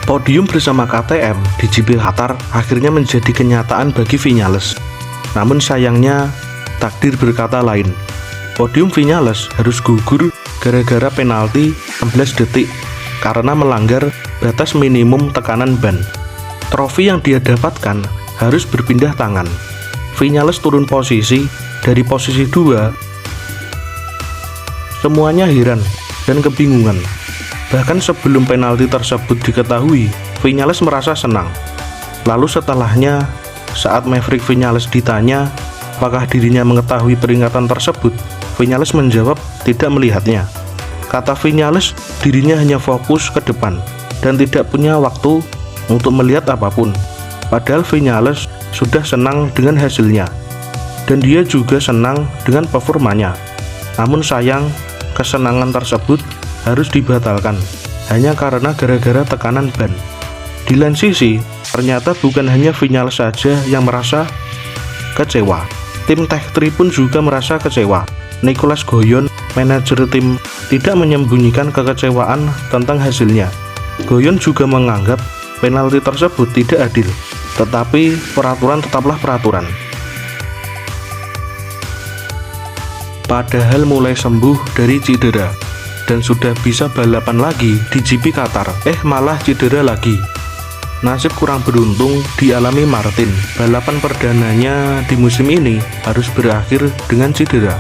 Podium bersama KTM di GP Qatar akhirnya menjadi kenyataan bagi Viñales. Namun sayangnya, takdir berkata lain. Podium Viñales harus gugur gara-gara penalti 16 detik karena melanggar batas minimum tekanan ban. Trofi yang dia dapatkan harus berpindah tangan. Viñales turun posisi dari posisi 2. Semuanya heran dan kebingungan. Bahkan sebelum penalti tersebut diketahui, Viñales merasa senang. Lalu setelahnya, saat Maverick Viñales ditanya apakah dirinya mengetahui peringatan tersebut, Viñales menjawab tidak melihatnya. Kata Viñales, dirinya hanya fokus ke depan dan tidak punya waktu untuk melihat apapun. Padahal Viñales sudah senang dengan hasilnya dan dia juga senang dengan performanya. Namun sayang, kesenangan tersebut harus dibatalkan hanya karena gara-gara tekanan ban. Di lain sisi, ternyata bukan hanya Viñales saja yang merasa kecewa. Tim Tech3 pun juga merasa kecewa. Nicolas Goyon, manajer tim, tidak menyembunyikan kekecewaan tentang hasilnya. Goyon juga menganggap penalti tersebut tidak adil, tetapi peraturan tetaplah peraturan. Padahal mulai sembuh dari cedera dan sudah bisa balapan lagi di GP Qatar, malah cedera lagi. Nasib kurang beruntung dialami Martin. Balapan perdananya di musim ini harus berakhir dengan cedera.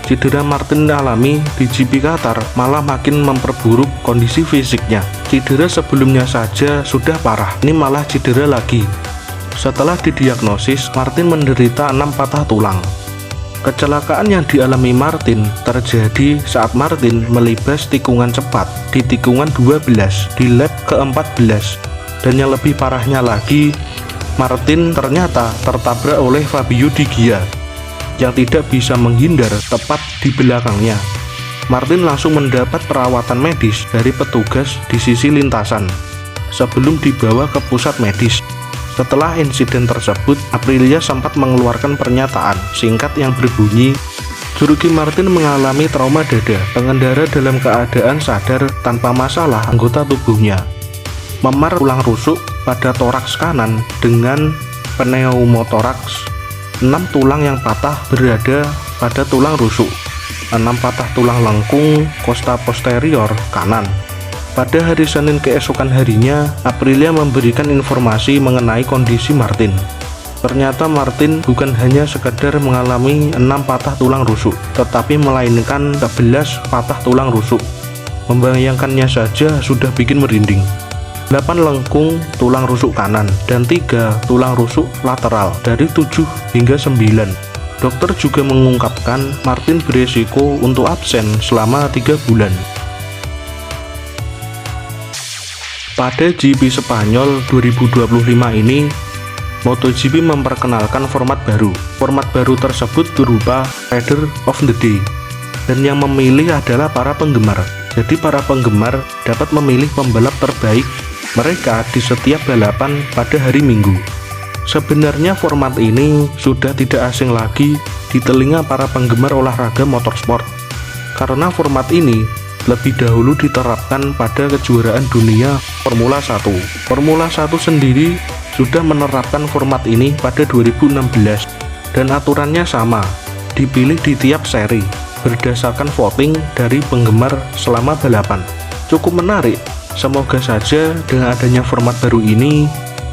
Cedera Martin alami di GP Qatar malah makin memperburuk kondisi fisiknya. Cedera sebelumnya saja sudah parah, ini malah cedera lagi. Setelah didiagnosis, Martin menderita 6 patah tulang. Kecelakaan yang dialami Martin terjadi saat Martin melibas tikungan cepat di tikungan 12 di lap ke-14. Dan yang lebih parahnya lagi, Martin ternyata tertabrak oleh Fabio Di Gia yang tidak bisa menghindar tepat di belakangnya. Martin langsung mendapat perawatan medis dari petugas di sisi lintasan sebelum dibawa ke pusat medis. Setelah insiden tersebut, Aprilia sempat mengeluarkan pernyataan singkat yang berbunyi, Jorge Martin mengalami trauma dada. Pengendara dalam keadaan sadar tanpa masalah anggota tubuhnya. Memar tulang rusuk pada toraks kanan dengan pneumotoraks. 6 tulang yang patah berada pada tulang rusuk. 6 patah tulang lengkung costa posterior kanan. Pada hari Senin keesokan harinya, Aprilia memberikan informasi mengenai kondisi Martin. Ternyata Martin bukan hanya sekedar mengalami 6 patah tulang rusuk, tetapi melainkan 11 patah tulang rusuk. Membayangkannya saja sudah bikin merinding. 8 lengkung tulang rusuk kanan dan 3 tulang rusuk lateral dari 7 hingga 9. Dokter juga mengungkapkan Martin beresiko untuk absen selama 3 bulan. Pada GP Spanyol 2025 ini, MotoGP memperkenalkan format baru. Format baru tersebut berupa Rider of the Day, dan yang memilih adalah para penggemar. Jadi para penggemar dapat memilih pembalap terbaik mereka di setiap balapan pada hari Minggu. Sebenarnya format ini sudah tidak asing lagi di telinga para penggemar olahraga motorsport, karena format ini lebih dahulu diterapkan pada kejuaraan dunia Formula 1. Formula 1 sendiri sudah menerapkan format ini pada 2016 dan aturannya sama, dipilih di tiap seri berdasarkan voting dari penggemar selama balapan. Cukup menarik, semoga saja dengan adanya format baru ini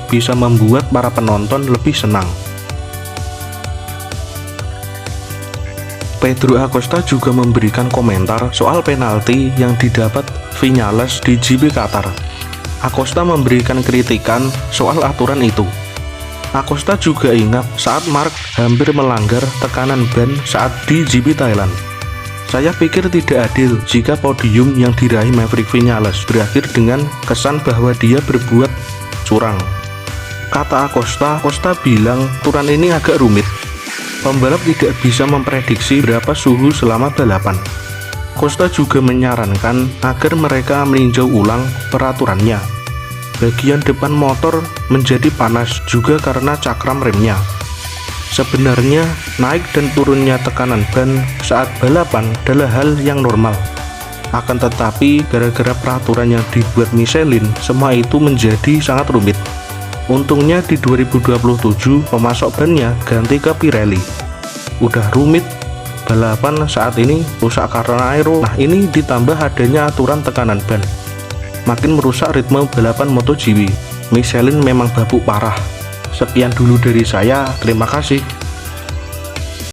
bisa membuat para penonton lebih senang. Pedro Acosta juga memberikan komentar soal penalti yang didapat Viñales di GP Qatar. Acosta memberikan kritikan soal aturan itu. Acosta juga ingat saat Marc hampir melanggar tekanan ban saat di GP Thailand. Saya pikir tidak adil jika podium yang diraih Maverick Viñales berakhir dengan kesan bahwa dia berbuat curang. Kata Acosta bilang aturan ini agak rumit. Pembalap tidak bisa memprediksi berapa suhu selama balapan. Acosta juga menyarankan agar mereka meninjau ulang peraturannya. Bagian depan motor menjadi panas juga karena cakram remnya. Sebenarnya, naik dan turunnya tekanan ban saat balapan adalah hal yang normal. Akan tetapi gara-gara peraturan yang dibuat Michelin, semua itu menjadi sangat rumit. Untungnya di 2027 pemasok bannya ganti ke Pirelli. Udah rumit, balapan saat ini rusak karena aero. Nah ini ditambah adanya aturan tekanan ban, makin merusak ritme balapan MotoGP. Michelin memang babuk parah. Sekian dulu dari saya, terima kasih.